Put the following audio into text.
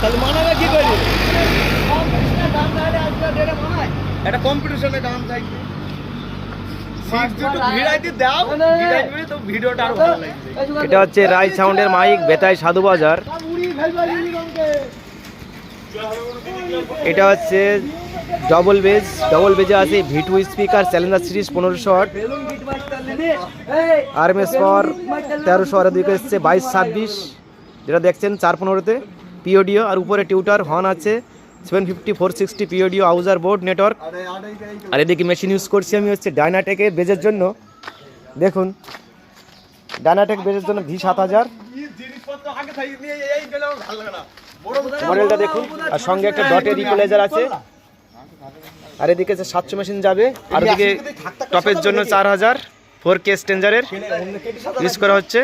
তাহলে মানাবে কি করে? একটা কম্পিটিশনে গান থাকবে। এটা হচ্ছে রাই সাউন্ডের মাইক, বেতাই সাধু বাজার। এটা হচ্ছে ডবল বেজে আছে V2 speaker, challenger series 1500 watt, RMS power 1300 আর দিকে এসছে 2226, যেটা দেখছেন 415-তে পিওডিও। আর উপরে টিউটার হর্ন আছে 750 460 পিওডিও আউজার বোর্ড নেটওয়ার্ক। আর এদিকে মেশিন ইউজ করছি আমি হচ্ছে ডায়নাটেকের বেজের জন্য। দেখুন ডায়নাটেক বেজের জন্য V7000 মডেলটা দেখুন। আর সঙ্গে একটা ডটের ইকুয়ালাইজার আছে। আর এদিকে 700 মেশিন যাবে। আর এদিকে টপের জন্য 4000 4K স্টেঞ্জারের ইউজ করা হচ্ছে।